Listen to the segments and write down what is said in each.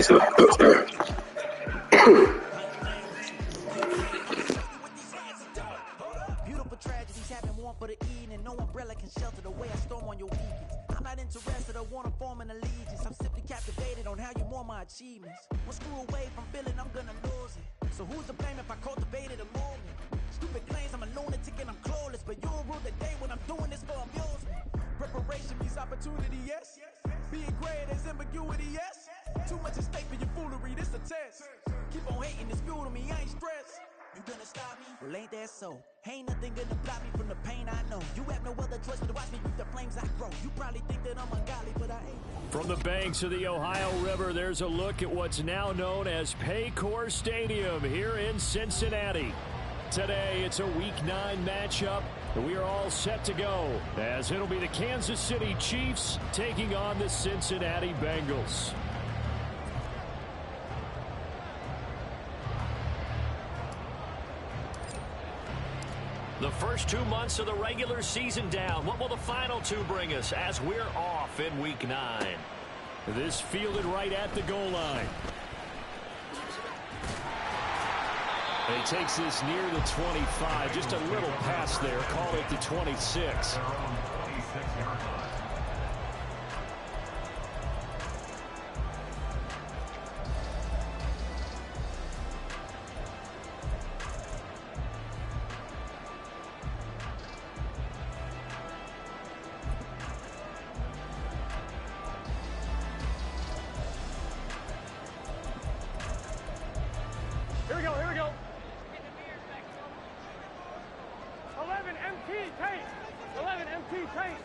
Beautiful tragedies happen one for the evening. No umbrella can shelter the way I storm on your weekends. I'm not interested or want to form an allegiance. I'm simply captivated on how you mourn my achievements. One screw away from feeling I'm gonna lose it. So who's to blame if I cultivated a moment? Stupid claims I'm a lunatic and I'm clueless, but you'll rule the day when I'm doing this for amusement. Preparation means opportunity, yes. Being great is ambiguity, yes. Too much at stake for your foolery, this a test. Keep on hating, it's fuel to me, I ain't stressed. You gonna stop me? Well, ain't that so? Ain't nothing gonna block me from the pain I know. You have no other choice but to watch me with the flames I grow. You probably think that I'm ungodly, but I ain't. From the banks of the Ohio River, there's a look at what's now known as Paycor Stadium here in Cincinnati. Today, it's a Week 9 matchup. We are all set to go, as it'll be the Kansas City Chiefs taking on the Cincinnati Bengals. The first 2 months of the regular season down. What will the final 2 bring us as we're off in Week 9? This fielded right at the goal line. He takes this near the 25. Just a little pass there. Call it the 26. Here we go. 11 MT tape. 11 MT tape.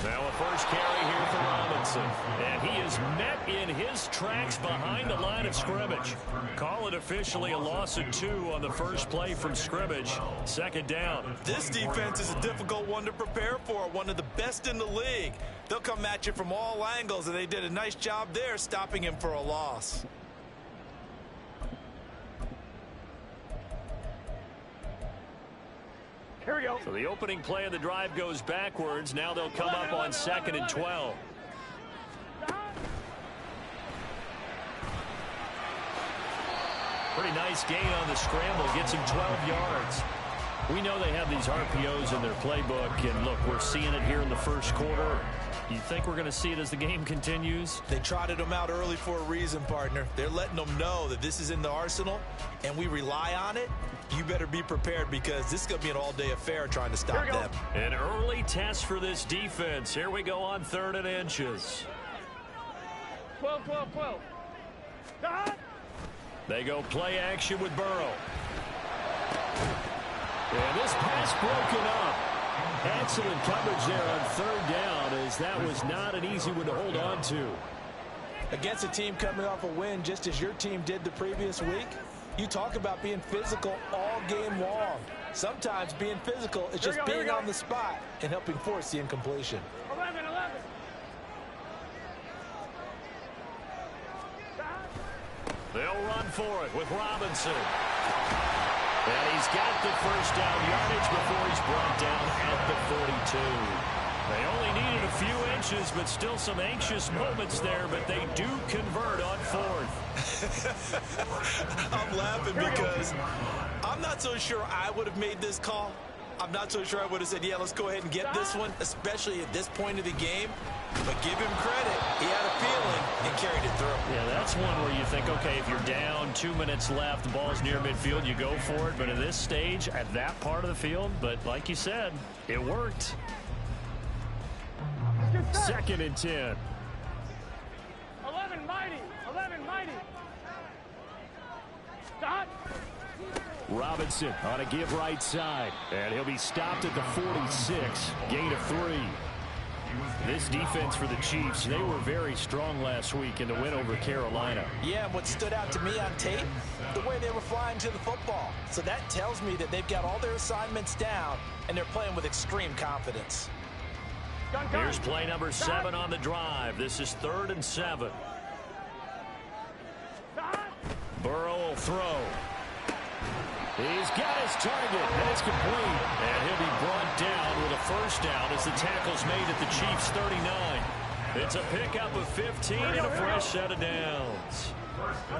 Now a first carry here for Robinson. And he is met in his tracks behind the line of scrimmage. Call it officially a loss of 2 on the first play from scrimmage. Second down. This defense is a difficult one to prepare for. One of the best in the league. They'll come at you from all angles, and they did a nice job there stopping him for a loss. Here we go. So the opening play of the drive goes backwards. Now they'll come up on 2nd and 12. Pretty nice gain on the scramble. Gets him 12 yards. We know they have these RPOs in their playbook. And look, we're seeing it here in the first quarter. You think we're going to see it as the game continues? They trotted them out early for a reason, partner. They're letting them know that this is in the arsenal, and we rely on it. You better be prepared because this is going to be an all-day affair trying to stop them. An early test for this defense. Here we go on 3rd and inches. 12. They go play action with Burrow. And this pass broken up. Excellent coverage there on 3rd down, as that was not an easy one to hold on to. Against a team coming off a win just as your team did the previous week, you talk about being physical all game long. Sometimes being physical is just being on the spot and helping force the incompletion. 11. They'll run for it with Robinson. And he's got the first down yardage before he's brought down at the 42. They only needed a few inches, but still some anxious moments there, but they do convert on 4th. I'm laughing because I'm not so sure I would have made this call. I'm not so sure I would have said, yeah, let's go ahead and get this one, especially at this point of the game. But give him credit. He had a feeling and carried it through. Yeah, that's one where you think, okay, if you're down, 2 minutes left, the ball's near midfield, you go for it. But at this stage, at that part of the field, but like you said, it worked. 2nd and 10. 11 mighty. Stop. Robinson on a give right side. And he'll be stopped at the 46. Gain of 3. This defense for the Chiefs, they were very strong last week in the win over Carolina. Yeah, and what stood out to me on tape, the way they were flying to the football. So that tells me that they've got all their assignments down, and they're playing with extreme confidence. Here's play number 7 on the drive. This is 3rd and 7. Burrow will throw. He's got his target. That's complete. And he'll be brought down with a first down as the tackle's made at the Chiefs' 39. It's a pickup of 15 and a fresh set of downs.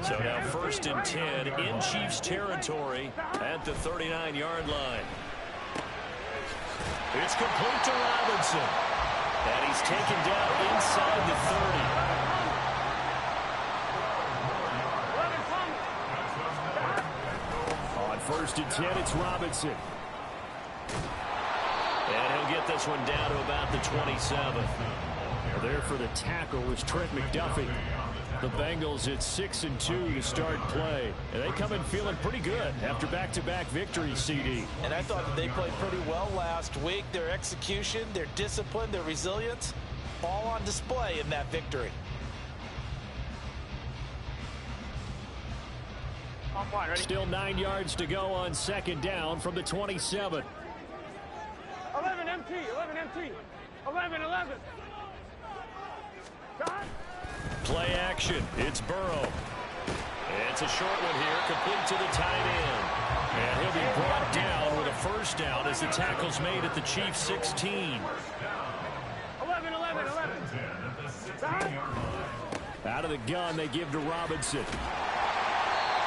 So now 1st and 10 in Chiefs territory at the 39-yard line. It's complete to Robinson. And he's taken down inside the 30. On 1st and 10, it's Robinson. And he'll get this one down to about the 27. There for the tackle was Trent McDuffie. The Bengals at 6-2 to start play. And they come in feeling pretty good after back-to-back victories, CD. And I thought that they played pretty well last week. Their execution, their discipline, their resilience, all on display in that victory. Still 9 yards to go on 2nd down from the 27. 11 MT, 11 MT, 11, 11. Shot. Play action. It's Burrow. It's a short one here, complete to the tight end. And he'll be brought down with a 1st down as the tackle's made at the Chiefs' 16. 11, 11, 11. Shot. Out of the gun, they give to Robinson.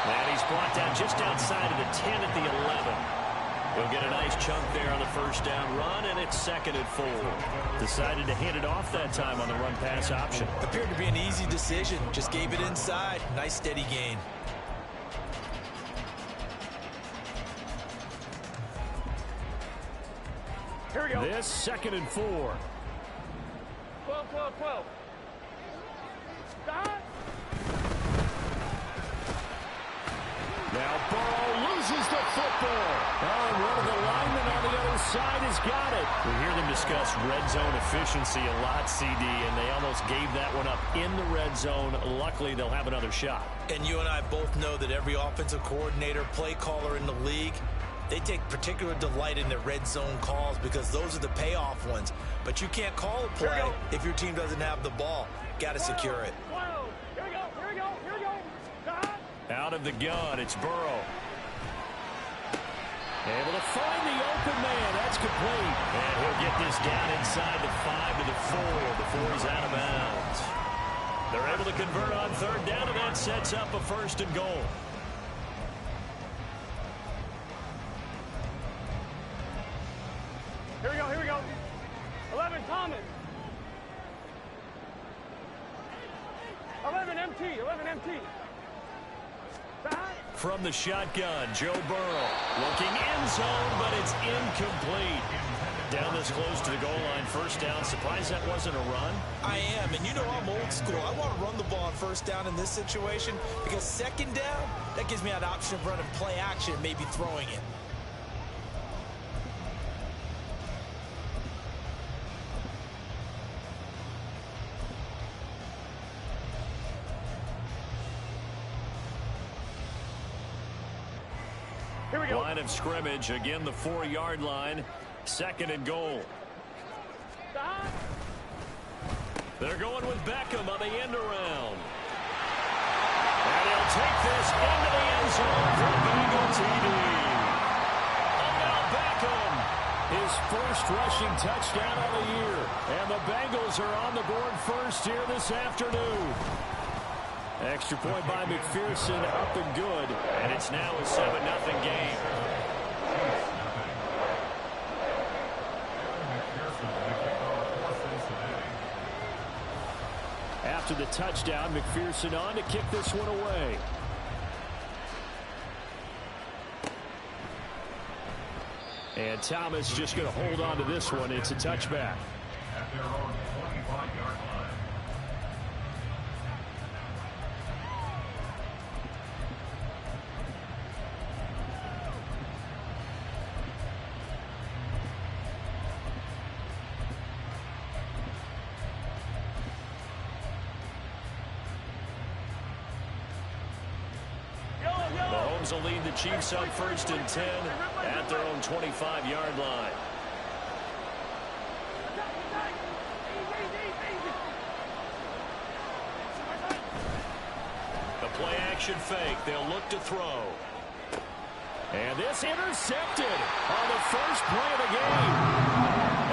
And he's brought down just outside of the 10 at the 11. He'll get a nice chunk there on the 1st down run, and it's 2nd and 4. Decided to hand it off that time on the run-pass option. Appeared to be an easy decision. Just gave it inside. Nice steady gain. Here we go. This 2nd and 4. 12, 12, 12. Shot. Now Burrow loses the football. Oh, and one of the linemen on the other side has got it. We hear them discuss red zone efficiency a lot, CD, and they almost gave that one up in the red zone. Luckily, they'll have another shot. And you and I both know that every offensive coordinator, play caller in the league, they take particular delight in their red zone calls because those are the payoff ones. But you can't call a play if your team doesn't have the ball. Got to secure it. 12. Here we go, here we go, here we go. Shot. Out of the gun, it's Burrow. Able to find the open man. That's complete. And he'll get this down inside the 5 to the 4 before he's out of bounds. They're able to convert on 3rd down, and that sets up a 1st and goal. Here we go, here we go. 11 Thomas. 11 MT, 11 MT. From the shotgun, Joe Burrow looking end zone, but it's incomplete. Down this close to the goal line, 1st down. Surprised that wasn't a run? I am, and you know I'm old school. I want to run the ball on 1st down in this situation because 2nd down, that gives me an option of running play action, maybe throwing it. Here we go. Line of scrimmage, again the 4-yard line, 2nd and goal. Shot. They're going with Beckham on the end around. And he'll take this into the end zone for a Bengal TD. And now Beckham. His 1st rushing touchdown of the year. And the Bengals are on the board 1st here this afternoon. Extra point by McPherson, up and good. And it's now a 7-0 game. After the touchdown, McPherson on to kick this one away. And Thomas just going to hold on to this one. It's a touchback. At their own 25-yard line. Will lead the Chiefs up 1st and 10 at their own 25-yard line. The play action fake. They'll look to throw. And this intercepted on the 1st play of the game.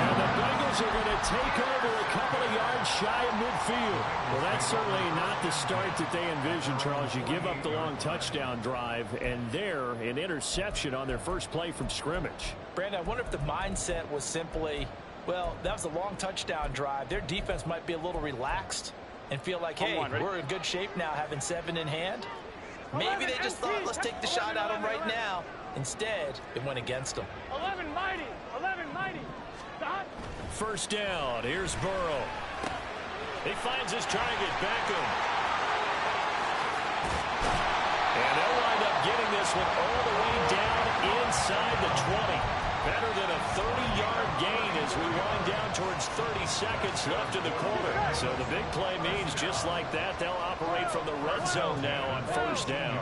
And the Bengals Bengals are going to take over a couple of yards shy of midfield. Well, that's certainly not the start that they envisioned, Charles. You give up the long touchdown drive, and there, an interception on their first play from scrimmage. Brandon, I wonder if the mindset was simply, well, that was a long touchdown drive. Their defense might be a little relaxed and feel like, hey, we're in good shape now having 7 in hand. Maybe they just thought, let's take the shot at them right now. Instead, it went against them. 11 mighty. 11 mighty. Stop. First down. Here's Burrow. He finds his target, Beckham. And they'll wind up getting this one all the way down inside the 20. Better than a 30-yard gain as we wind down towards 30 seconds left in the quarter. So the big play means just like that, they'll operate from the red zone now on first down.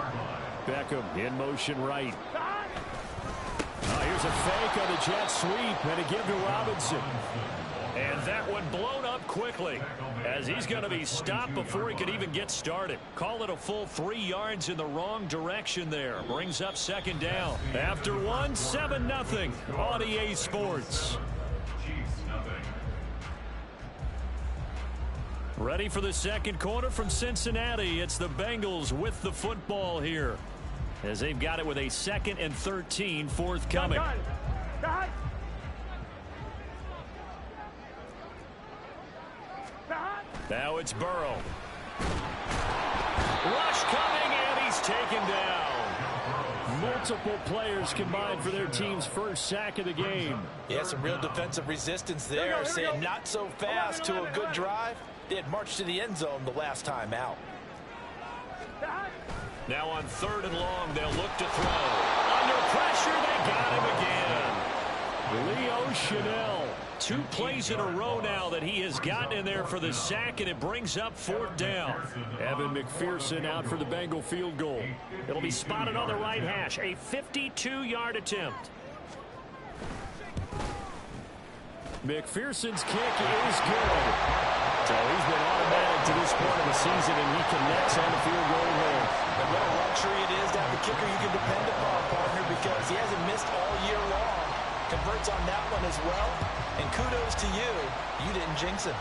Beckham in motion right. Here's a fake on the jet sweep and a give to Robinson. And that one blown up quickly as he's going to be stopped before he could even get started. Call it a full 3 yards in the wrong direction there. Brings up second down. After 1, 7-0 on EA Sports. Ready for the second quarter from Cincinnati. It's the Bengals with the football here, as they've got it with a 2nd and 13 forthcoming. Now it's Burrow. Rush coming, and he's taken down. Multiple players combined for their team's first sack of the game. Yeah, some real defensive resistance there, saying not so fast to a good drive. They had marched to the end zone the last time out. Now on 3rd and long, they'll look to throw. Under pressure, they got him again. Leo Chanel. 2 plays in a row now that he has gotten in there for the sack, and it brings up 4th down. Evan McPherson out for the Bengal field goal. It'll be spotted on the right hash. A 52-yard attempt. McPherson's kick is good. So he's been automatic to this point of the season, and he connects on the field goal there. And what a luxury it is to have a kicker you can depend upon, partner, because he hasn't missed all year long. Converts on that one as well. And kudos to you. You didn't jinx him.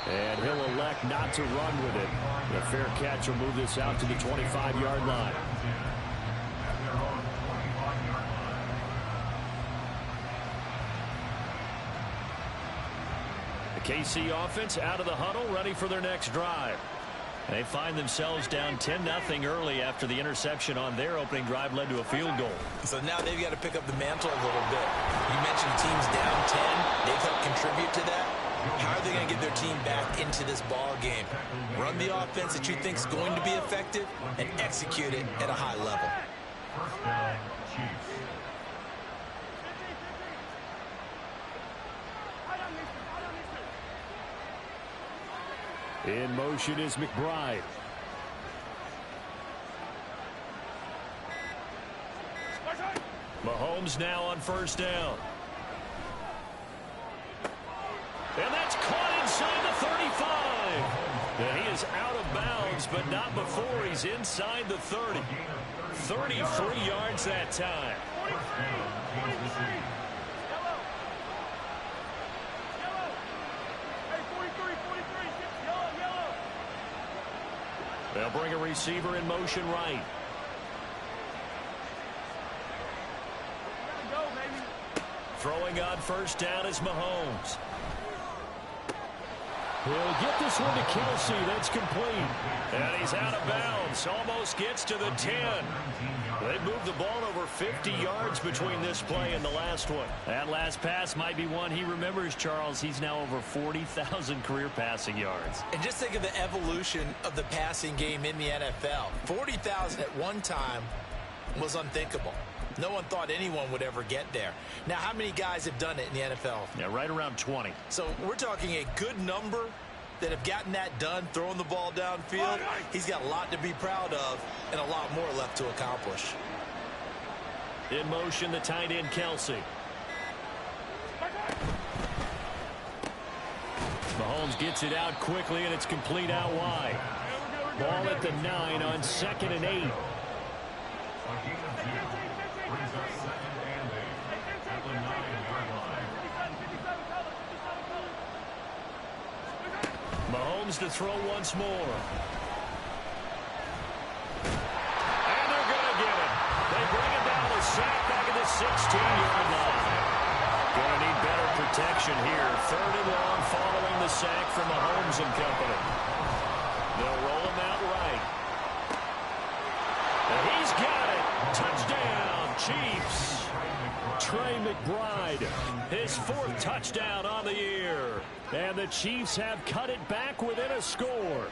And he'll elect not to run with it. The fair catch will move this out to the 25-yard line. The KC offense out of the huddle, ready for their next drive. They find themselves down 10-0 early after the interception on their opening drive led to a field goal. So now they've got to pick up the mantle a little bit. You mentioned teams down 10. They've helped contribute to that. How are they going to get their team back into this ball game? Run the offense that you think is going to be effective and execute it at a high level. First down, Chiefs. In motion is McBride. Mahomes now on first down. And that's caught inside the 35. And he is out of bounds, but not before he's inside the 30. 33 yards that time. They'll bring a receiver in motion right. Throwing on first down is Mahomes. He'll get this one to Kelsey. That's complete. And he's out of bounds. Almost gets to the 10. They moved the ball over 50 yards between this play and the last one. That last pass might be one he remembers, Charles. He's now over 40,000 career passing yards. And just think of the evolution of the passing game in the NFL. 40,000 at one time was unthinkable. No one thought anyone would ever get there. Now, how many guys have done it in the NFL? Yeah, right around 20. So we're talking a good number that have gotten that done, throwing the ball downfield. He's got a lot to be proud of and a lot more left to accomplish. In motion, the tight end, Kelsey. Mahomes gets it out quickly, and it's complete out wide. Ball at the 9 on 2nd and 8. Brings up 2nd and 8 at the 9-yard line. comes to throw once more. And they're going to get it. They bring it down to sack back at the 16-yard line. Going to need better protection here. 3rd and long following the sack from Mahomes and company. They'll roll him out right. And he's got it. Touchdown, Chiefs. Trey McBride, his 4th touchdown on the year. And the Chiefs have cut it back within a score.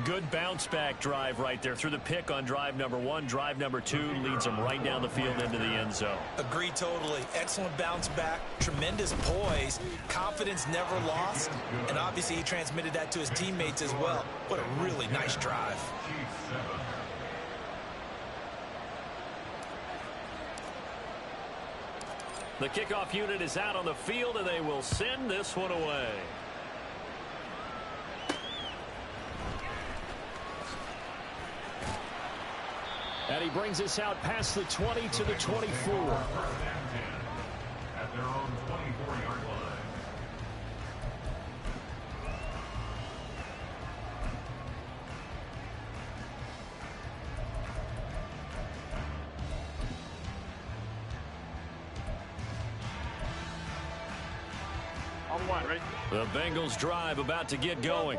Good bounce-back drive right there through the pick on drive number 1. Drive number 2 leads them right down the field into the end zone. Agree totally. Excellent bounce back. Tremendous poise. Confidence never lost. And obviously he transmitted that to his teammates as well. What a really nice drive. The kickoff unit is out on the field, and they will send this one away. And he brings us out past the 20 to the 24. At their own 24-yard line. The Bengals drive about to get going.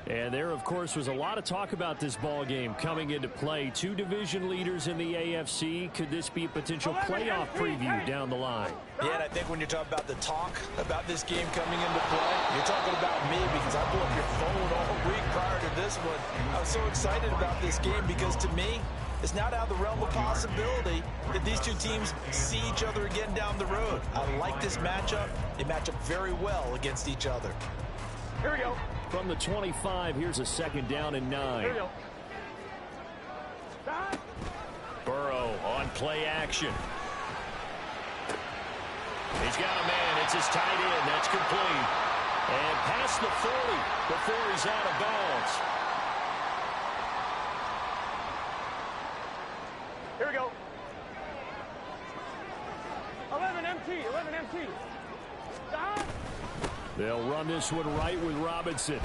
And there, of course, was a lot of talk about this ball game coming into play. 2 division leaders in the AFC. Could this be a potential playoff preview down the line? Yeah, and I think when you're talking about the talk about this game coming into play, you're talking about me because I blew up your phone all week prior to this one. I was so excited about this game because to me, it's not out of the realm of possibility that these 2 teams see each other again down the road. I like this matchup. They match up very well against each other. Here we go. From the 25, here's a 2nd down and 9. Here we go. Burrow on play action. He's got a man. It's his tight end. That's complete. And past the 40 before he's out of bounds. Here we go. 11 MT. 11 MT. They'll run this one right with Robinson.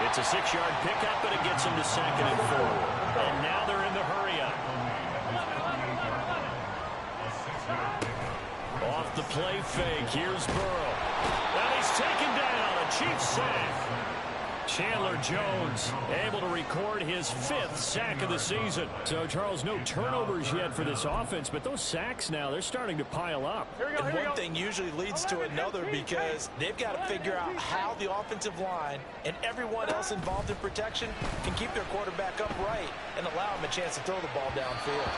It's a 6-yard pickup, and it gets him to 2nd and 4. And now they're in the hurry-up. Off the play fake. Here's Burrow. And he's taken down. A Chiefs sack. Chandler Jones able to record his 5th sack of the season. So, Charles, no turnovers yet for this offense, but those sacks now, they're starting to pile up. And one thing usually leads to another because they've got to figure out how the offensive line and everyone else involved in protection can keep their quarterback upright and allow him a chance to throw the ball downfield.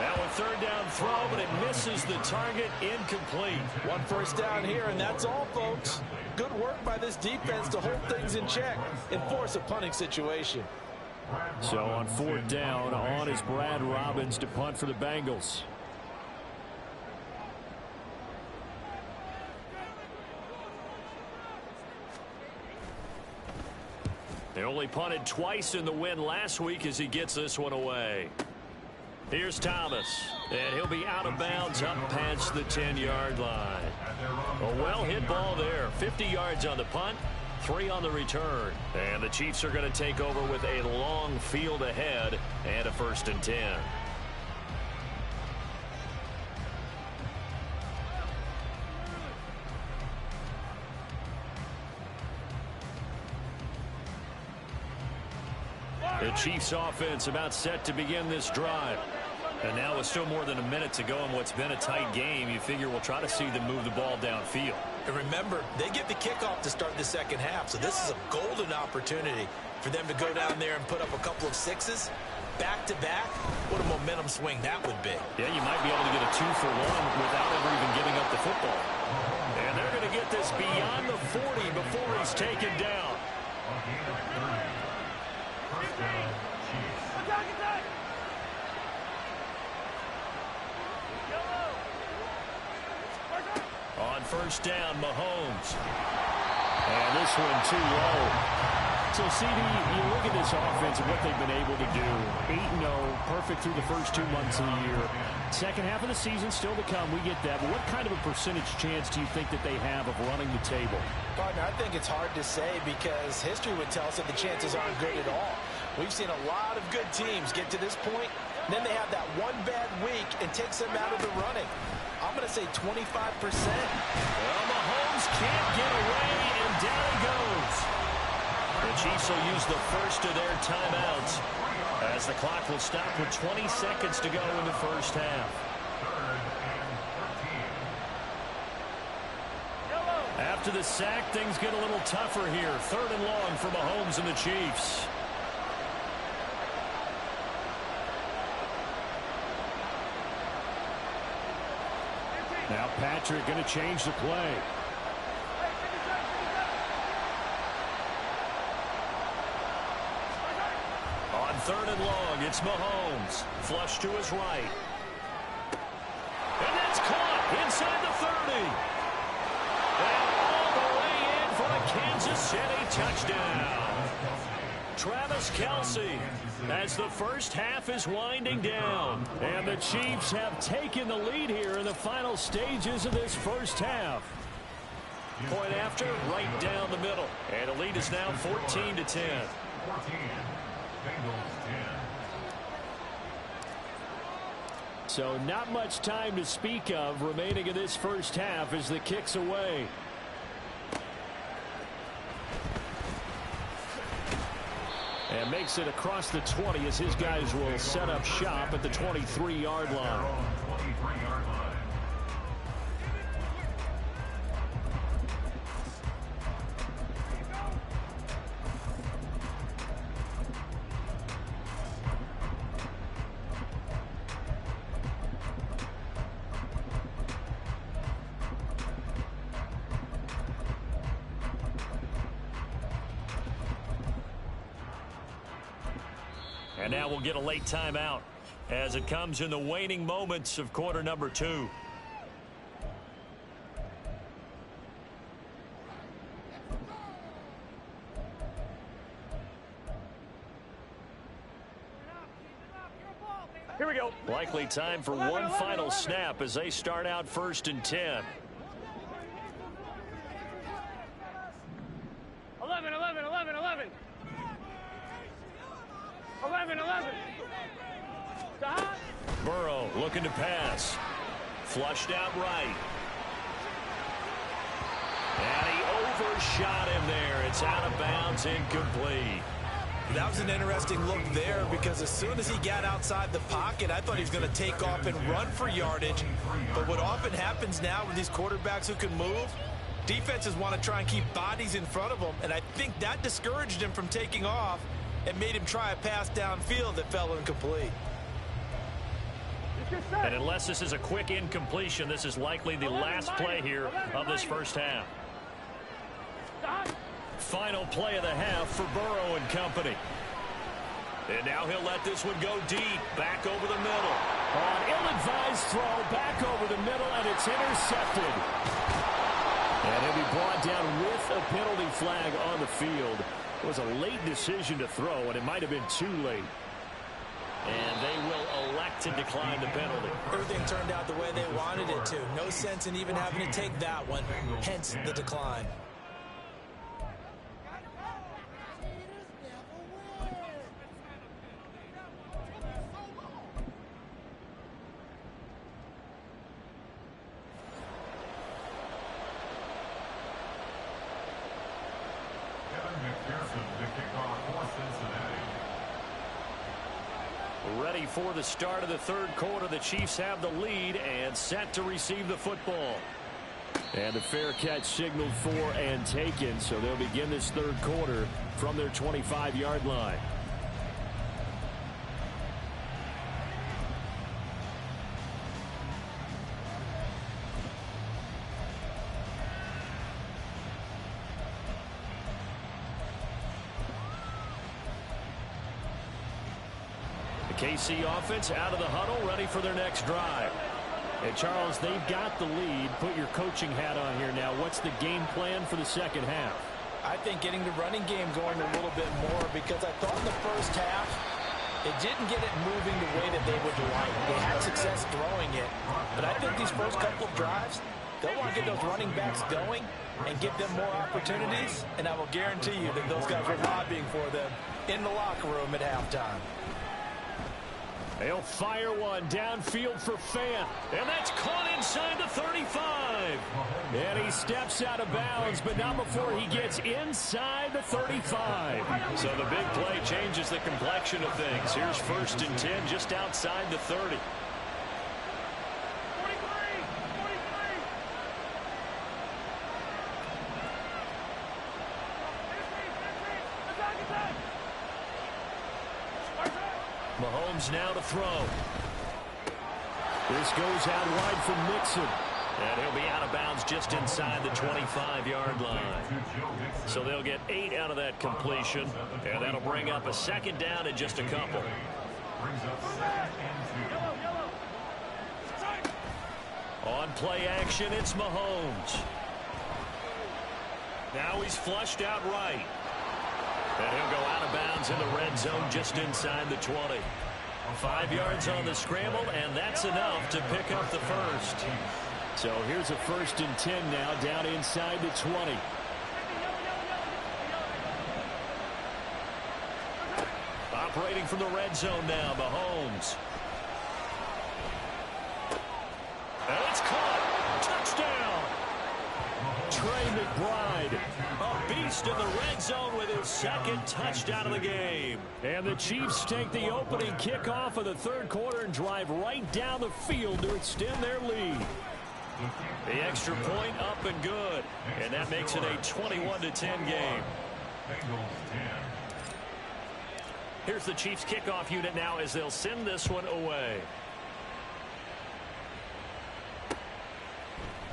Now a 3rd down throw, but it misses the target. Incomplete. 1 first down here, and that's all, folks. Good work by this defense to hold things in check and force a punting situation. So on 4th down, on is Brad Robbins to punt for the Bengals. They only punted twice in the win last week as he gets this one away. Here's Thomas, and he'll be out of bounds up past the 10-yard line. A well-hit ball there. 50 yards on the punt, 3 on the return. And the Chiefs are going to take over with a long field ahead and a 1st and 10. The Chiefs offense about set to begin this drive. And now with still more than a minute to go in what's been a tight game, you figure we'll try to see them move the ball downfield. And remember, they get the kickoff to start the 2nd half, so this is a golden opportunity for them to go down there and put up a couple of 6s. Back-to-back, what a momentum swing that would be. Yeah, you might be able to get a 2-for-1 without ever even giving up the football. And they're going to get this beyond the 40 before he's taken down. On 1st down, Mahomes. And this one too low. So, CD, you look at this offense and what they've been able to do. 8-0, perfect through the first 2 months of the year. Second half of the season still to come. We get that. But what kind of a percentage chance do you think that they have of running the table? Partner, I think it's hard to say because history would tell us that the chances aren't good at all. We've seen a lot of good teams get to this point, and then they have that one bad week and takes them out of the running. I'm going to say 25%. Well, Mahomes can't get away, and down he goes. The Chiefs will use the first of their timeouts as the clock will stop with 20 seconds to go in the first half. After the sack, things get a little tougher here. 3rd and long for Mahomes and the Chiefs. Now Patrick going to change the play. On 3rd and long, it's Mahomes. Flush to his right. And that's caught inside the 30. And all the way in for a Kansas City touchdown. Travis Kelce as the first half is winding down. And the Chiefs have taken the lead here in the final stages of this first half. Point after, right down the middle. And the lead is now 14-10. 14. Bengals 10. So not much time to speak of remaining in this first half as the kick's away. And makes it across the 20 as his guys will set up shop at the 23-yard line. 23-yard line. And now we'll get a late timeout as it comes in the waning moments of quarter number 2. Here we go. Likely time for one final snap as they start out 1st and 10. 11. Burrow looking to pass. Flushed out right. And he overshot him there. It's out of bounds, incomplete. That was an interesting look there because as soon as he got outside the pocket, I thought he was going to take off and run for yardage. But what often happens now with these quarterbacks who can move, defenses want to try and keep bodies in front of them, and I think that discouraged him from taking off and made him try a pass downfield that fell incomplete. And unless this is a quick incompletion, this is likely the last play here of this first half. Final play of the half for Burrow and company. And now he'll let this one go deep, back over the middle. On ill-advised throw, back over the middle, and it's intercepted. And he'll be brought down with a penalty flag on the field. It was a late decision to throw, and it might have been too late. And they will elect to decline the penalty. Everything turned out the way they wanted it to. No sense in even having to take that one, hence the decline. Ready for the start of the 3rd quarter. The Chiefs have the lead and set to receive the football. And a fair catch signaled for and taken, so they'll begin this 3rd quarter from their 25-yard line. KC offense out of the huddle, ready for their next drive. And Charles, they've got the lead. Put your coaching hat on here now. What's the game plan for the second half? I think getting the running game going a little bit more, because I thought in the first half it didn't get it moving the way that they would like. They had success throwing it, but I think these first couple of drives, they'll want to get those running backs going and give them more opportunities, and I will guarantee you that those guys were lobbying for them in the locker room at halftime. They'll fire one downfield for Fant, and that's caught inside the 35. And he steps out of bounds, but not before he gets inside the 35. So the big play changes the complexion of things. Here's 1st and 10 just outside the 30. Mahomes now to throw. This goes out wide from Mixon. And he'll be out of bounds just inside the 25-yard line. So they'll get 8 out of that completion, and that'll bring up a 2nd down in just a couple. On play action, it's Mahomes. Now he's flushed out right. And he'll go out of bounds in the red zone just inside the 20. 5 yards on the scramble, and that's enough to pick up the first. So here's a 1st and 10 now down inside the 20. Operating from the red zone now, Mahomes. And it's caught. Touchdown. Trey McBride, A beast in the red zone with his 2nd touchdown of the game. and the Chiefs take the opening kickoff of the 3rd quarter and drive right down the field to extend their lead. The extra point up and good, and that makes it a 21-10 game. Here's the Chiefs kickoff unit now as they'll send this one away.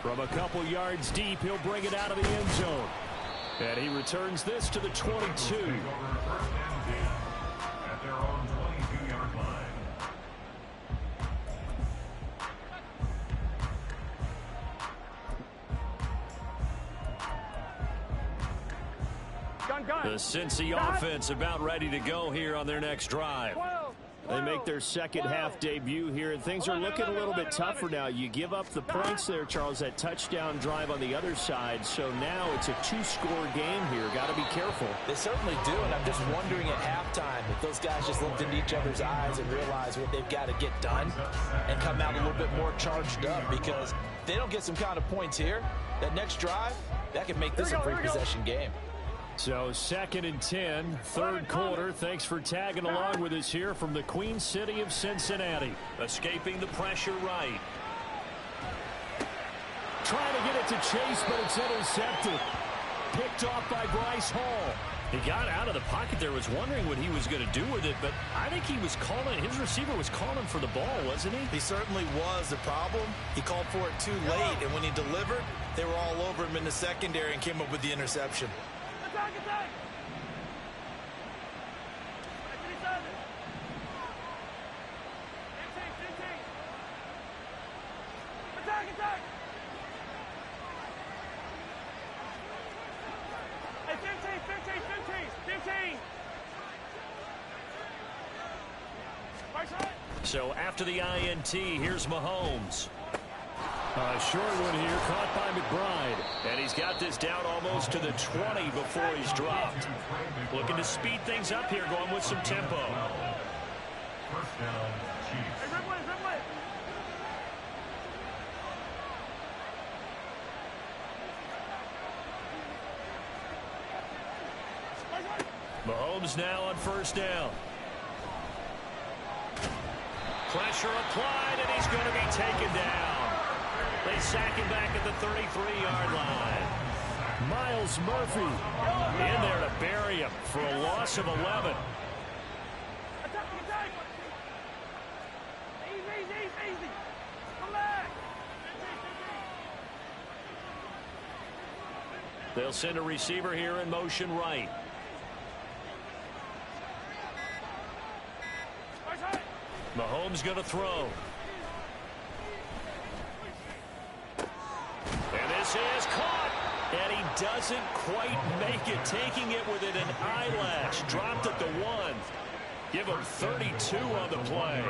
From a couple yards deep, he'll bring it out of the end zone. And he returns this to the 22. At their own 22-yard line. The Cincy offense about ready to go here on their next drive. They make their 2nd half debut here, and things are looking a little bit tougher now. You give up the points there, Charles, that touchdown drive on the other side. So now it's a 2-score game here. Got to be careful. They certainly do, and I'm just wondering at halftime if those guys just looked into each other's eyes and realized what they've got to get done and come out a little bit more charged up, because if they don't get some kind of points here, that next drive, that could make this a free-possession game. So 2nd and 10, 3rd quarter. Thanks for tagging along with us here from the Queen City of Cincinnati. Escaping the pressure right. Trying to get it to Chase, but it's intercepted. Picked off by Bryce Hall. He got out of the pocket there, was wondering what he was going to do with it, but I think he was calling, his receiver was calling for the ball, wasn't he? He certainly was. The problem, he called for it too late, and when he delivered, they were all over him in the secondary and came up with the interception. Attack! Hey, 15! So after the INT, here's Mahomes. A short one here, caught by McBride. And he's got this down almost to the 20 before he's dropped. Looking to speed things up here, going with some tempo. First down, Chiefs. Hey, Red Wave! Mahomes now on 1st down. Pressure applied, and he's going to be taken down. They sack him back at the 33-yard line. Miles Murphy In there to bury him for a loss of 11. Attack! Easy! Come back! They'll send a receiver here in motion right. Mahomes going to throw. And this is caught. And he doesn't quite make it, taking it within an eyelash. Dropped at the 1. Give him 32 on the play.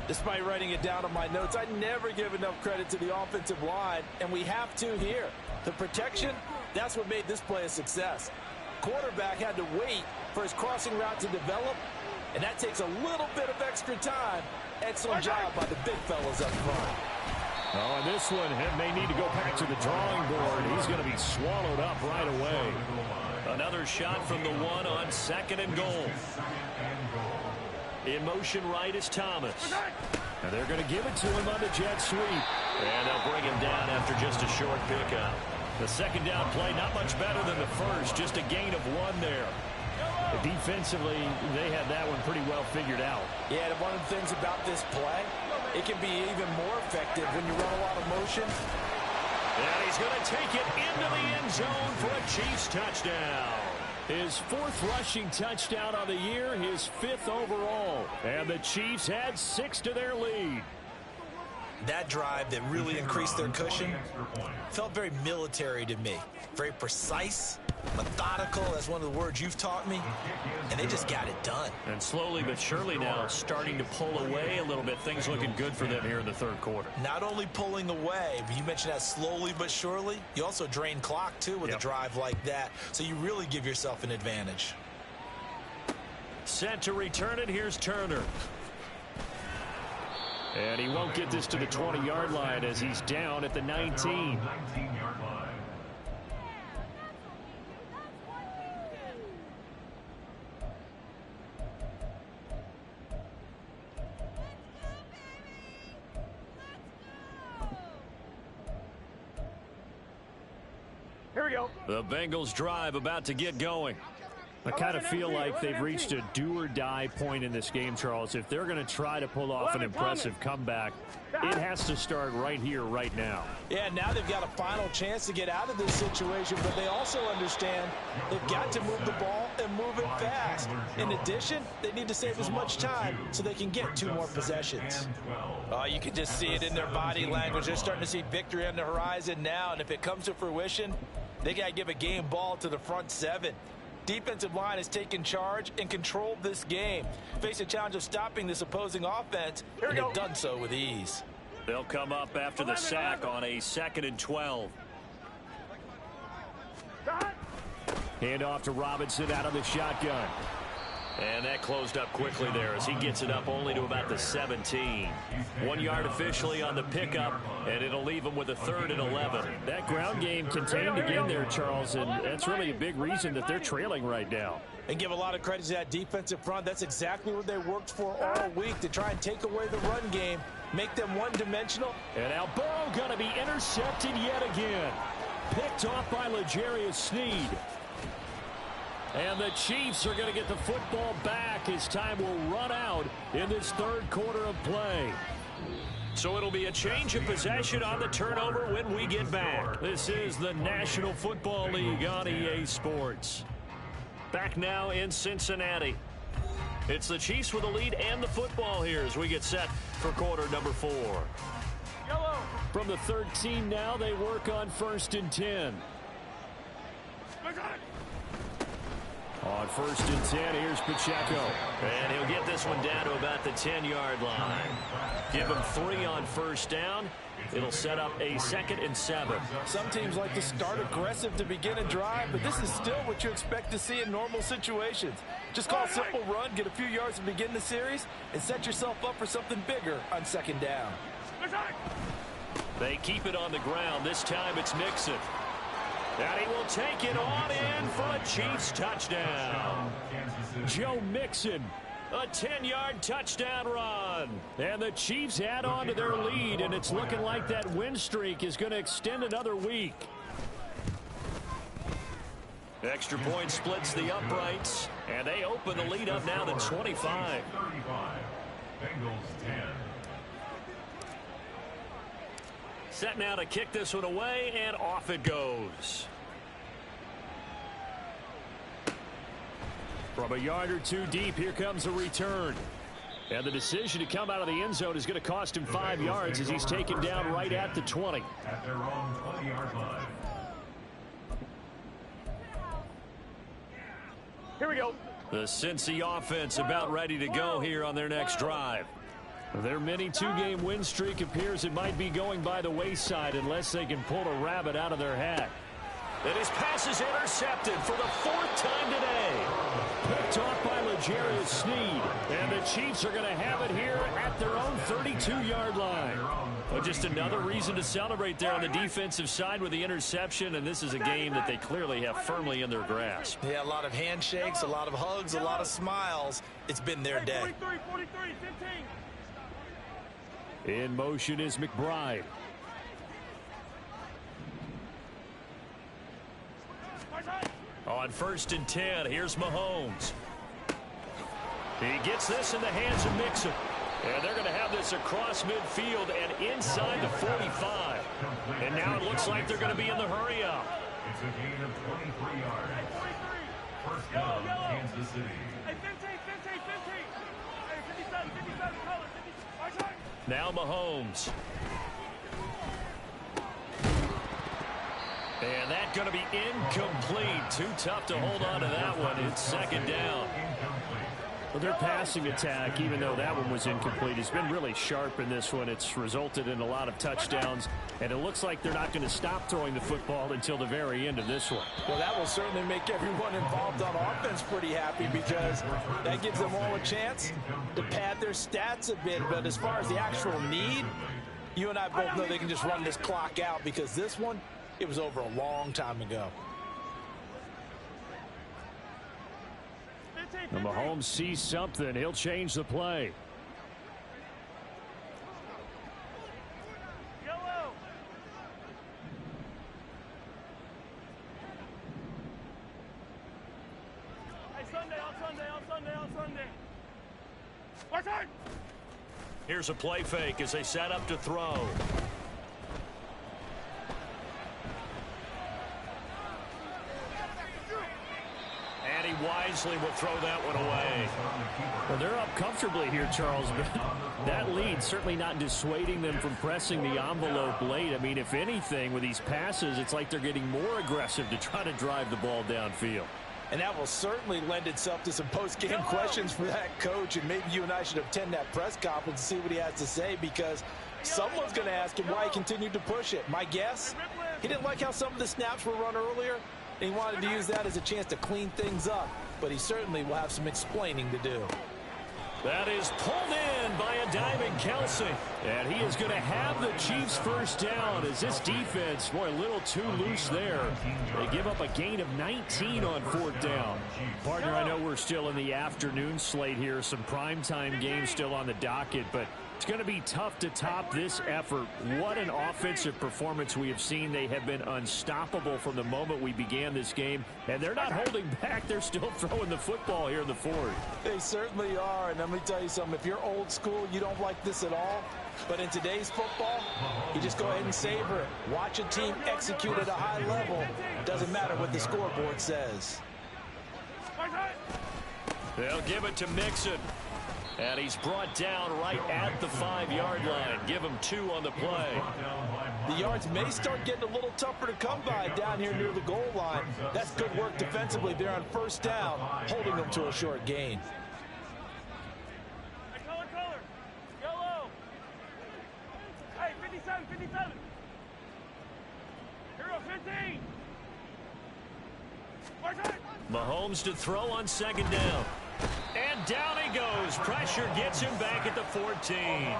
Despite writing it down on my notes, I never give enough credit to the offensive line, and we have to here. The protection, that's what made this play a success. Quarterback had to wait for his crossing route to develop, and that takes a little bit of extra time. Excellent job by the big fellas up front. Oh, and this one may need to go back to the drawing board. He's going to be swallowed up right away. Another shot from the 1 on 2nd and goal. In motion right is Thomas. And they're going to give it to him on the jet sweep. And they'll bring him down after just a short pickup. The second down play, not much better than the first. Just a gain of 1 there. Defensively, they had that one pretty well figured out. Yeah, and one of the things about this play, it can be even more effective when you run a lot of motion. And he's going to take it into the end zone for a Chiefs touchdown. His 4th rushing touchdown on the year, his 5th overall. And the Chiefs add 6 to their lead. That drive that really increased their cushion felt very military to me. Very precise, methodical, that's one of the words you've taught me. And they just got it done. And slowly but surely now starting to pull away a little bit. Things looking good for them here in the 3rd quarter. Not only pulling away, but you mentioned that slowly but surely. You also drain clock, too, with a drive like that. So you really give yourself an advantage. Set to return it. Here's Turner. And he won't get this to the 20-yard line as he's down at the 19. 19-yard line. Here we go. The Bengals drive about to get going. I kind of feel like they've reached a do-or-die point in this game, Charles. If they're going to try to pull off an impressive comeback, it has to start right here, right now. Yeah, now they've got a final chance to get out of this situation, but they also understand they've got to move the ball and move it fast. In addition, they need to save as much time so they can get 2 more possessions. Oh, you can just see it in their body language. They're starting to see victory on the horizon now, and if it comes to fruition, they got to give a game ball to the front 7. Defensive line has taken charge and controlled this game. Face a challenge of stopping this opposing offense, and they've done so with ease. They'll come up after the sack on a 2nd and 12. Hand off to Robinson out of the shotgun. And that closed up quickly there as he gets it up only to about the 17. 1 yard officially on the pickup, and it'll leave him with a 3rd and 11. That ground game contained again there, Charles, and that's really a big reason that they're trailing right now. And give a lot of credit to that defensive front. That's exactly what they worked for all week, to try and take away the run game, make them one-dimensional. And now Burrow going to be intercepted yet again. Picked off by L'Jarius Sneed. And the Chiefs are going to get the football back as time will run out in this 3rd quarter of play. So it'll be a change of possession on the turnover when we get back. This is the National Football League on EA Sports. Back now in Cincinnati. It's the Chiefs with the lead and the football here as we get set for quarter number 4. Yellow. From the 13 now, they work on 1st and 10. On 1st and 10, here's Pacheco. And he'll get this one down to about the 10-yard line. Give him 3 on 1st down. It'll set up a 2nd and 7. Some teams like to start aggressive to begin a drive, but this is still what you expect to see in normal situations. Just call a simple run, get a few yards to begin the series, and set yourself up for something bigger on 2nd down. They keep it on the ground. This time it's Mixon. And he will take it on in for a Chiefs touchdown. Joe Mixon, a 10-yard touchdown run. And the Chiefs add on to their lead, and it's looking like that win streak is going to extend another week. Extra point splits the uprights, and they open the lead up now to 25. 35. Bengals 10. Set now to kick this one away, and off it goes. From a yard or 2 deep, here comes a return. And the decision to come out of the end zone is going to cost him 5 yards as he's taken down right at the 20. At their own 20-yard line. Here we go. The Cincy offense about ready to go here on their next drive. Their mini two-game win streak appears it might be going by the wayside unless they can pull a rabbit out of their hat. And his pass is intercepted for the 4th time today. Picked off by L'Jarius Sneed. And the Chiefs are going to have it here at their own 32-yard line. Well, just another reason to celebrate there on the defensive side with the interception, and this is a game that they clearly have firmly in their grasp. Yeah, a lot of handshakes, a lot of hugs, a lot of smiles. It's been their day. 43, 15. In motion is McBride. On 1st and 10, here's Mahomes. He gets this in the hands of Mixon. And they're going to have this across midfield and inside the 45. And now it looks like they're going to be in the hurry up. It's a gain of 23 yards. 1st down, Kansas City. Hey, 15. Hey, 57, color. Now Mahomes. And that's going to be incomplete. Too tough to hold on to that one. It's 2nd down. Well, their passing attack, even though that one was incomplete, has been really sharp in this one. It's resulted in a lot of touchdowns, and it looks like they're not going to stop throwing the football until the very end of this one. Well, that will certainly make everyone involved on offense pretty happy because that gives them all a chance to pad their stats a bit. But as far as the actual need, you and I both know they can just run this clock out because this one, it was over a long time ago. And Mahomes sees something. He'll change the play. Yellow. Hey, Sunday. Watch out! Here's a play fake as they set up to throw. And he wisely will throw that one away. Well, they're up comfortably here, Charles, but that lead certainly not dissuading them from pressing the envelope late. I mean, if anything, with these passes, it's like they're getting more aggressive to try to drive the ball downfield. And that will certainly lend itself to some post-game questions for that coach, and maybe you and I should attend that press conference and see what he has to say, because someone's going to ask him why he continued to push it. My guess, he didn't like how some of the snaps were run earlier, and he wanted to use that as a chance to clean things up, but he certainly will have some explaining to do. That is pulled in by a diving Kelsey. And he is going to have the Chiefs first down as this defense, boy, a little too loose there. They give up a gain of 19 on 4th down. Partner, I know we're still in the afternoon slate here. Some primetime games still on the docket, but it's going to be tough to top this effort. What an offensive performance we have seen. They have been unstoppable from the moment we began this game, and they're not holding back. They're still throwing the football here in the 4th. They certainly are, and let me tell you something. If you're old school, you don't like this at all. But in today's football, you just go ahead and savor it. Watch a team execute at a high level. Doesn't matter what the scoreboard says. They'll give it to Mixon. And he's brought down right at the 5-yard line. Give him 2 on the play. The yards may start getting a little tougher to come by down here near the goal line. That's good work defensively there on 1st down, holding them to a short gain. Hey, color. Yellow. Hey, 57. Hero 15. Watch out! Mahomes to throw on 2nd down. And down he goes. Pressure gets him back at the 14. And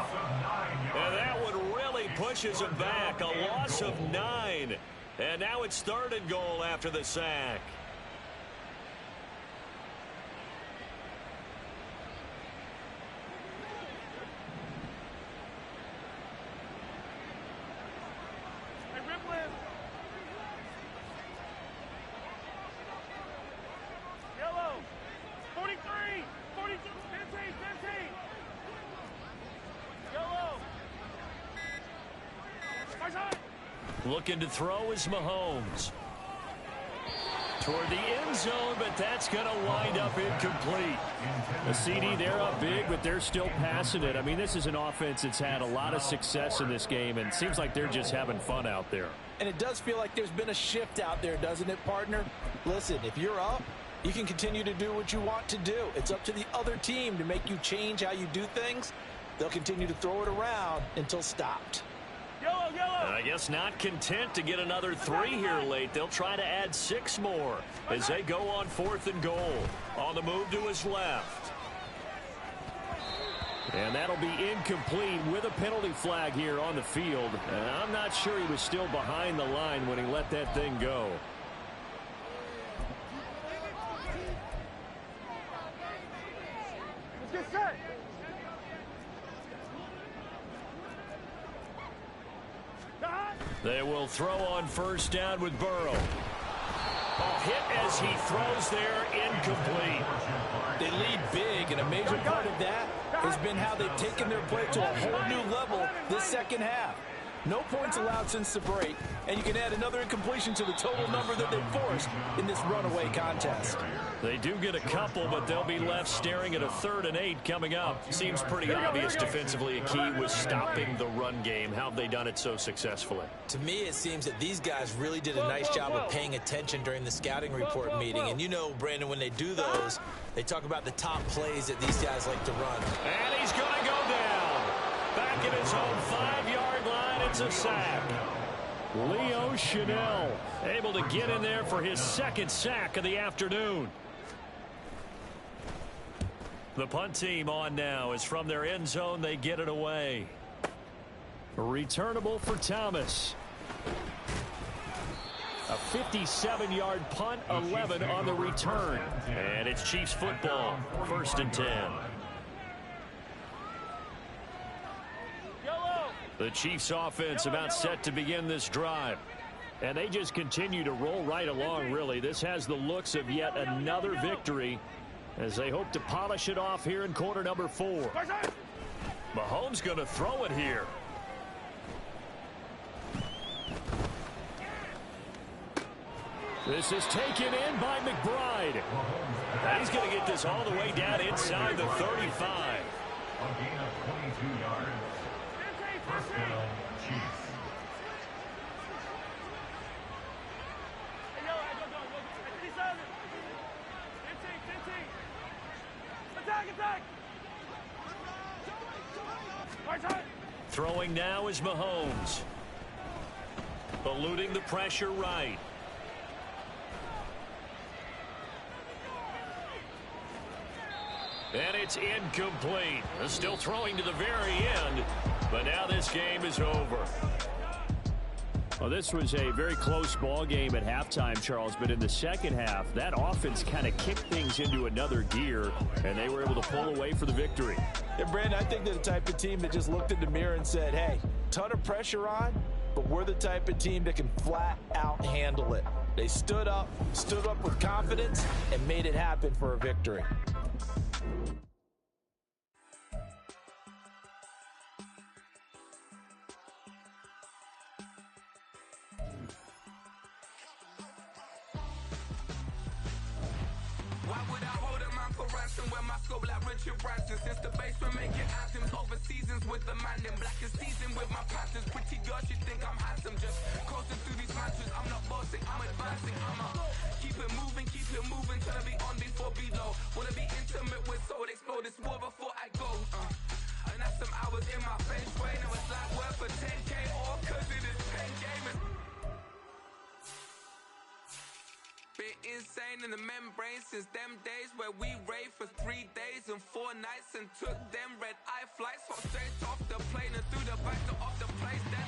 that one really pushes him back. A loss of 9. And now it's 3rd and goal after the sack. Hey, Ripley. Yellow. 43, 42, 15. Yellow. Watch out! Looking to throw is Mahomes. Toward the end zone, but that's going to wind up incomplete. A CD, they're up big, but they're still passing it. I mean, this is an offense that's had a lot of success in this game, and it seems like they're just having fun out there. And it does feel like there's been a shift out there, doesn't it, partner? Listen, if you're up, You can continue to do what you want to do. It's up to the other team to make you change how you do things. They'll continue to throw it around until stopped. Yellow, yellow. I guess not content to get another 3 here late. They'll try to add 6 more as they go on 4th and goal. On the move to his left. And that'll be incomplete with a penalty flag here on the field. And I'm not sure he was still behind the line when he let that thing go. Let's get set. They will throw on 1st down with Burrow. Hit as he throws there, incomplete. They lead big, and a major part of that has been how they've taken their play to a whole new level this second half. No points allowed since the break, and you can add another incompletion to the total number that they forced in this runaway contest. They do get a couple, but they'll be left staring at a 3rd and 8 coming up. Seems pretty obvious defensively. A key was stopping the run game. How have they done it so successfully? To me, it seems that these guys really did a nice job of paying attention during the scouting report meeting. And you know, Brandon, when they do those, they talk about the top plays that these guys like to run. And he's going to go down. Back at his own 5-yard line, it's a sack. Leo Chanel able to get in there for his 2nd sack of the afternoon. The punt team on now is from their end zone. They get it away. Returnable for Thomas. A 57-yard punt, 11 on the return. And it's Chiefs football, 1st and 10. The Chiefs offense about set to begin this drive. And they just continue to roll right along, really. This has the looks of yet another victory as they hope to polish it off here in quarter number 4. Mahomes going to throw it here. This is taken in by McBride. And he's going to get this all the way down inside the 35. A gain of 22 yards. 1st down, Chiefs. Throwing now is Mahomes. Eluding the pressure right. And it's incomplete. Still throwing to the very end, but now this game is over. Well, this was a very close ball game at halftime, Charles, but in the second half, that offense kind of kicked things into another gear, and they were able to pull away for the victory. Yeah, Brandon, I think they're the type of team that just looked in the mirror and said, hey, ton of pressure on, but we're the type of team that can flat out handle it. They stood up with confidence, and made it happen for a victory. Why would I hold a man for ransom when my scope like Richard Branson? Since the basement making anthems over seasons with the man in black and seasoned with my patterns. Pretty girl, she think I'm handsome. Just coasting through these mantras. I'm not bossing, I'm advancing. I'ma keep it moving till I be on before below. Wanna be intimate with soul, explode this war before I go. And that's some hours in my bench way. Now it's like work for 10K all cause it is 10 gamers. Been insane in the membrane since them days where we raved for 3 days and 4 nights and took them red eye flights. Hot straight off the plane and through the back of the place. Then